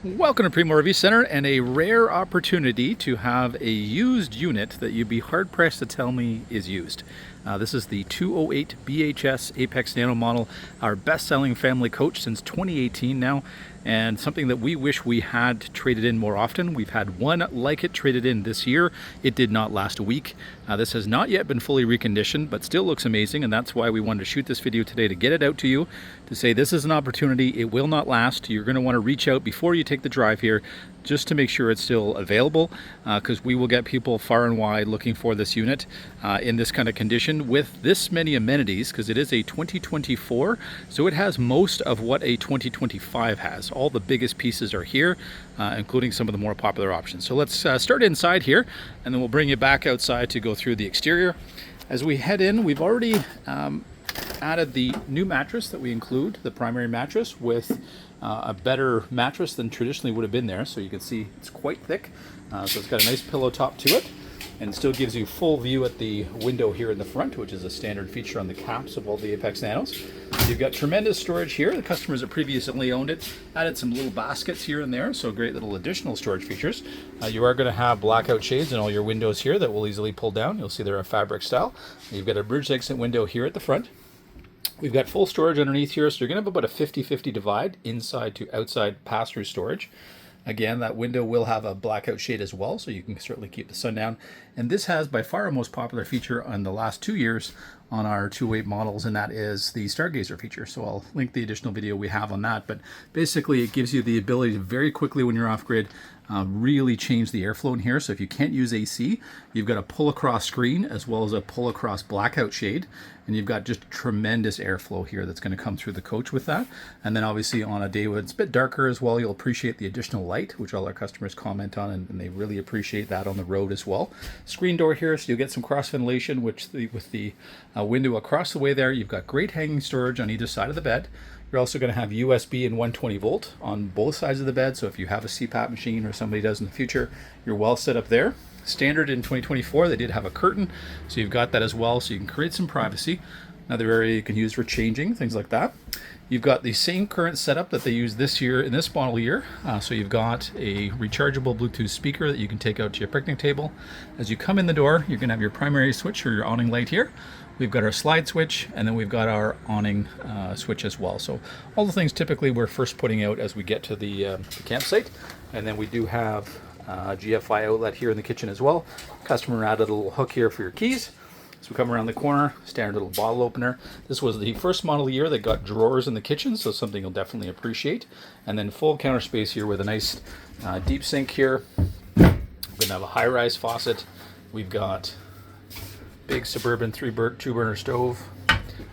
Welcome to Primo Review Center, and a rare opportunity to have a used unit that you'd be hard pressed to tell me is used. This is the 208 BHS Apex Nano model, our best-selling family coach since 2018 now, and something that we wish we had traded in more often. We've had one like it traded in this year. It did not last a week. This has not yet been fully reconditioned, but still looks amazing, and that's why we wanted to shoot this video today, to get it out to you, to say this is an opportunity. It will not last. You're going to want to reach out before you take the drive here, just to make sure it's still available, because we will get people far and wide looking for this unit in this kind of condition with this many amenities, because it is a 2024, so it has most of what a 2025 has. All the biggest pieces are here, including some of the more popular options. So let's start inside here, and then we'll bring you back outside to go through the exterior. As we head in, we've already added the new mattress that we include, the primary mattress, with a better mattress than traditionally would have been there. So you can see it's quite thick. So it's got a nice pillow top to it, and still gives you full view at the window here in the front, which is a standard feature on the caps of all the Apex Nanos. You've got tremendous storage here. The customers that previously owned it added some little baskets here and there, so great little additional storage features. You are going to have blackout shades in all your windows here that will easily pull down. You'll see they're a fabric style. You've got a bridge exit window here at the front. We've got full storage underneath here, so you're going to have about a 50-50 divide inside to outside pass-through storage. Again, that window will have a blackout shade as well, so you can certainly keep the sun down. And this has by far our most popular feature in the last 2 years on our 208 models, and that is the Stargazer feature. So I'll link the additional video we have on that. But basically, it gives you the ability to very quickly, when you're off-grid, really change the airflow in here. So if you can't use AC, you've got a pull across screen as well as a pull across blackout shade, and you've got just tremendous airflow here that's going to come through the coach with that. And then obviously on a day when it's a bit darker as well, you'll appreciate the additional light, which all our customers comment on, and they really appreciate that on the road as well. Screen door here, so you'll get some cross ventilation, which with the window across the way there. You've got great hanging storage on either side of the bed. You're also going to have USB and 120 volt on both sides of the bed, so if you have a CPAP machine or somebody does in the future, you're well set up there. Standard in 2024, they did have a curtain, so you've got that as well, so you can create some privacy. Another area you can use for changing, things like that. You've got the same current setup that they use this year in this model year. So you've got a rechargeable Bluetooth speaker that you can take out to your picnic table. As you come in the door, you're going to have your primary switch or your awning light here. We've got our slide switch, and then we've got our awning switch as well. So all the things typically we're first putting out as we get to the campsite. And then we do have GFI outlet here in the kitchen as well. Customer added a little hook here for your keys. So we come around the corner, standard little bottle opener. This was the first model year that got drawers in the kitchen, so something you'll definitely appreciate. And then full counter space here with a nice deep sink here. We're going to have a high-rise faucet. We've got big Suburban 2-burner stove.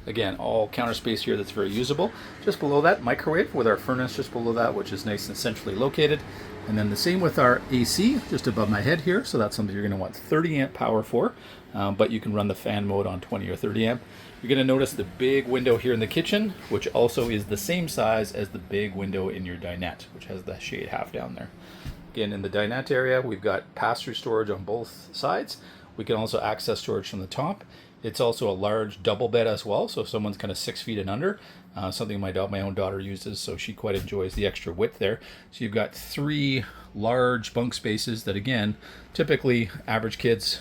Again, all counter space here that's very usable. Just below that, microwave with our furnace just below that, which is nice and centrally located. And then the same with our AC just above my head here. So that's something you're going to want 30 amp power for, but you can run the fan mode on 20 or 30 amp. You're going to notice the big window here in the kitchen, which also is the same size as the big window in your dinette, which has the shade half down there. Again, in the dinette area, we've got pass-through storage on both sides. We can also access storage from the top. It's also a large double bed as well, so if someone's kind of 6 feet and under, something my own daughter uses, so she quite enjoys the extra width there. So you've got 3 large bunk spaces that, again, typically average kids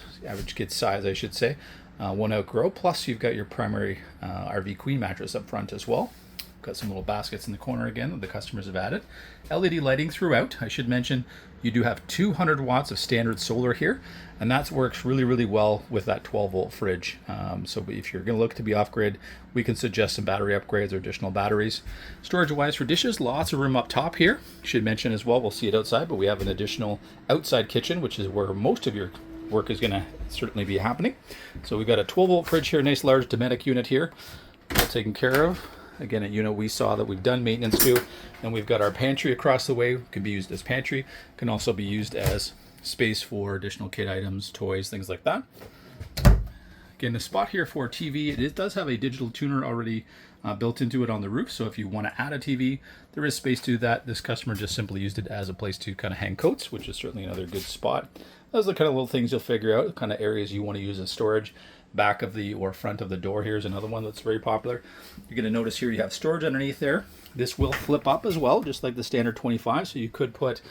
size, I should say, won't outgrow. Plus you've got your primary RV queen mattress up front as well. Got some little baskets in the corner again that the customers have added. LED lighting throughout. I should mention you do have 200 watts of standard solar here, and that works really, really well with that 12-volt fridge. So if you're going to look to be off-grid, we can suggest some battery upgrades or additional batteries. Storage-wise for dishes, lots of room up top here. Should mention as well, we'll see it outside, but we have an additional outside kitchen, which is where most of your work is going to certainly be happening. So we've got a 12-volt fridge here, nice large Dometic unit here, all taken care of. Again, a unit we saw that we've done maintenance to. And we've got our pantry across the way. Can be used as pantry. Can also be used as space for additional kid items, toys, things like that. Again, the spot here for TV, it does have a digital tuner already built into it on the roof. So if you want to add a TV, there is space to do that. This customer just simply used it as a place to kind of hang coats, which is certainly another good spot. Those are the kind of little things you'll figure out, the kind of areas you want to use as storage. back of the or front of the door here is another one that's very popular. You're going to notice here you have storage underneath there. This will flip up as well, just like the standard 25. So you could put,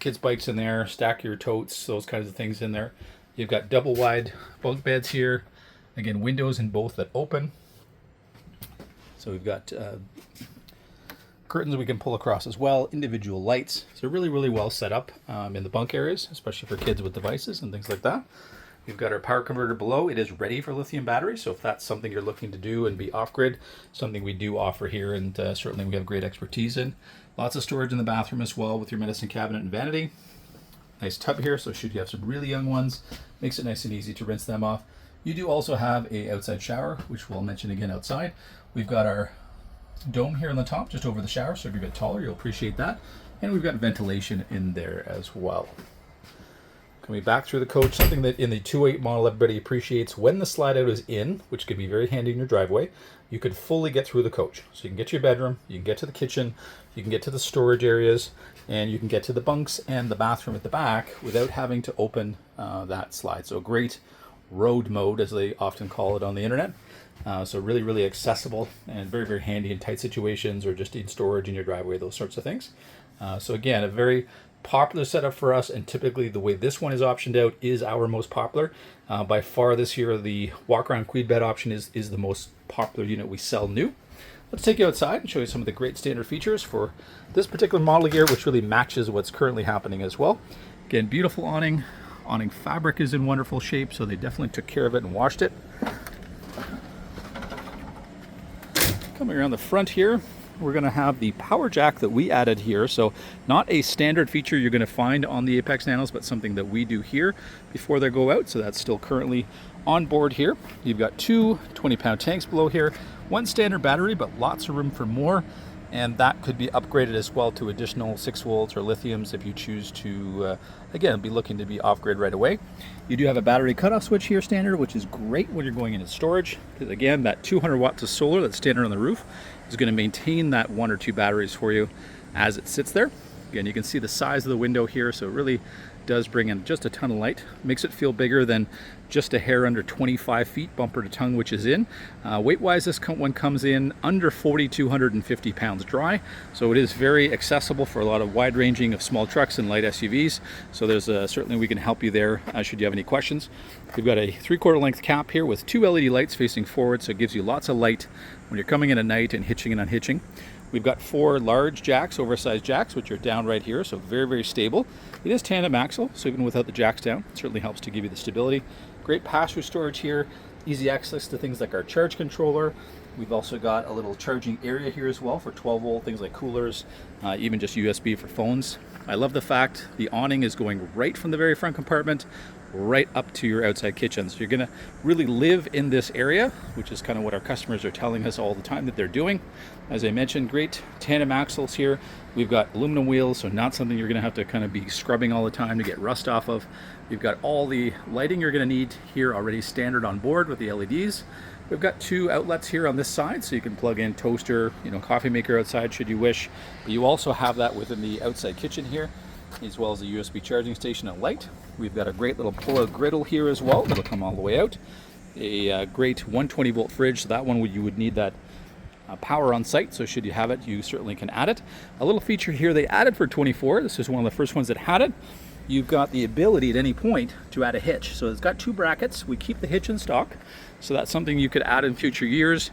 kids' bikes in there, stack your totes, those kinds of things in there. You've got double wide bunk beds here. Again, windows in both that open. So we've got curtains we can pull across as well, individual lights. So really, really well set up in the bunk areas, especially for kids with devices and things like that. We've got our power converter below. It is ready for lithium batteries. So if that's something you're looking to do and be off-grid, something we do offer here, and certainly we have great expertise in. Lots of storage in the bathroom as well with your medicine cabinet and vanity. Nice tub here, so should you have some really young ones, makes it nice and easy to rinse them off. You do also have a outside shower, which we'll mention again outside. We've got our dome here on the top, just over the shower, so if you're a bit taller, you'll appreciate that. And we've got ventilation in there as well. Coming back through the coach, something that in the 2.8 model everybody appreciates, when the slide out is in, which could be very handy in your driveway, you could fully get through the coach. So you can get to your bedroom, you can get to the kitchen, you can get to the storage areas, and you can get to the bunks and the bathroom at the back without having to open that slide. So great road mode, as they often call it on the internet. So really, really accessible and very, very handy in tight situations or just in storage in your driveway, those sorts of things. So again, a very popular setup for us, and typically the way this one is optioned out is our most popular. By far this year, the walk-around queen bed option is the most popular unit we sell new. Let's take you outside and show you some of the great standard features for this particular model here, which really matches what's currently happening as well. Again, beautiful awning. Awning fabric is in wonderful shape, so they definitely took care of it and washed it. Coming around the front here, we're going to have the power jack that we added here. So not a standard feature you're going to find on the Apex Nanos, but something that we do here before they go out. So that's still currently on board here. You've got two 20-pound tanks below here, one standard battery, but lots of room for more. And that could be upgraded as well to additional 6 volts or lithiums if you choose to, again, be looking to be off-grid right away. You do have a battery cutoff switch here standard, which is great when you're going into storage. Because again, that 200 watts of solar that's standard on the roof is going to maintain that 1 or 2 batteries for you as it sits there. Again, you can see the size of the window here, so it really does bring in just a ton of light. Makes it feel bigger than just a hair under 25 feet, bumper to tongue, which is in. Weight-wise, this one comes in under 4,250 pounds dry, so it is very accessible for a lot of wide-ranging of small trucks and light SUVs. So there's certainly we can help you there should you have any questions. We've got a 3/4 length cap here with 2 LED lights facing forward, so it gives you lots of light when you're coming in at night and hitching and unhitching. We've got 4 large jacks, oversized jacks, which are down right here, so very, very stable. It is tandem axle, so even without the jacks down, it certainly helps to give you the stability. Great pass-through storage here, easy access to things like our charge controller. We've also got a little charging area here as well for 12 volt, things like coolers, even just USB for phones. I love the fact the awning is going right from the very front compartment right up to your outside kitchen. So you're gonna really live in this area, which is kind of what our customers are telling us all the time that they're doing. As I mentioned, great tandem axles here. We've got aluminum wheels, so not something you're gonna have to kind of be scrubbing all the time to get rust off of. You've got all the lighting you're gonna need here already standard on board with the LEDs. We've got 2 outlets here on this side, so you can plug in toaster, coffee maker outside should you wish. But you also have that within the outside kitchen here, as well as a USB charging station and light. We've got a great little pull-out griddle here as well that'll come all the way out. A great 120 volt fridge, so that one you would need that power on site, so should you have it, you certainly can add it. A little feature here they added for 24, this is one of the first ones that had it. You've got the ability at any point to add a hitch. So it's got 2 brackets. We keep the hitch in stock, so that's something you could add in future years.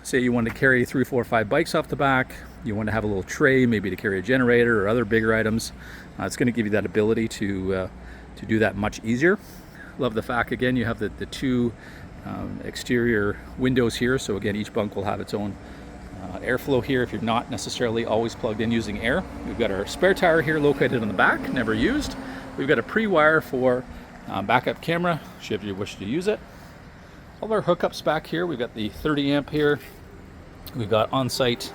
Say you want to carry 3, 4, 5 bikes off the back, you want to have a little tray maybe to carry a generator or other bigger items. It's going to give you that ability to do that much easier. Love the fact, again, you have the 2 exterior windows here, so again each bunk will have its own airflow here if you're not necessarily always plugged in using air. We've got our spare tire here located on the back, never used. We've got a pre-wire for backup camera should you wish to use it. All our hookups back here, we've got the 30 amp here. We've got on-site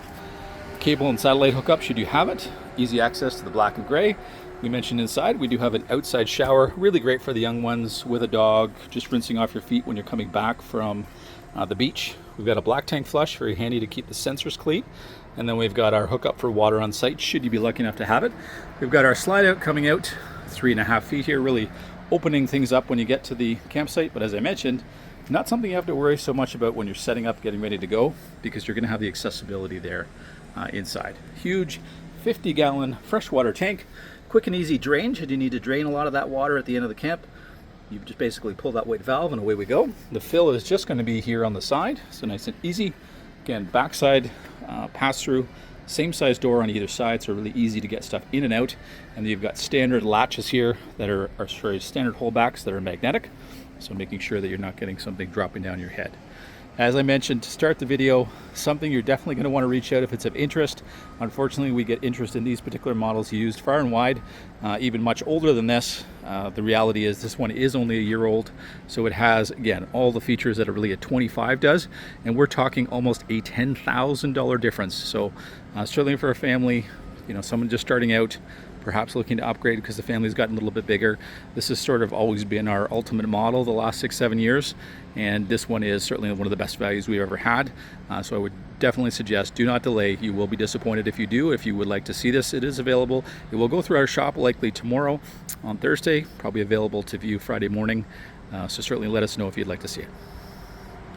cable and satellite hookup should you have it. Easy access to the black and gray. We mentioned inside we do have an outside shower, really great for the young ones with a dog, just rinsing off your feet when you're coming back from the beach. We've got a black tank flush, very handy to keep the sensors clean. And then we've got our hookup for water on site, should you be lucky enough to have it. We've got our slide out coming out 3.5 feet here, really opening things up when you get to the campsite. But as I mentioned, Not something you have to worry so much about when you're setting up, getting ready to go, because you're going to have the accessibility there inside. Huge 50-gallon freshwater tank, quick and easy drain should you need to drain a lot of that water at the end of the camp. You just basically pull that weight valve and away we go. The fill is just going to be here on the side, so nice and easy. Again, backside pass through, same size door on either side, so really easy to get stuff in and out. And then you've got standard latches here that are standard holdbacks that are magnetic, so making sure that you're not getting something dropping down your head. As I mentioned to start the video, something you're definitely going to want to reach out if it's of interest. Unfortunately, we get interest in these particular models used far and wide, even much older than this. The reality is this one is only a year old, so it has, again, all the features that a really a 25 does, and we're talking almost a $10,000 difference. So certainly for a family, you know, someone just starting out, perhaps looking to upgrade because the family's gotten a little bit bigger. This has sort of always been our ultimate model the last 6-7 years, and this one is certainly one of the best values we've ever had. So I would definitely suggest do not delay. You will be disappointed if you do. If you would like to see this, it is available. It will go through our shop likely tomorrow on Thursday, probably available to view Friday morning. So certainly let us know if you'd like to see it.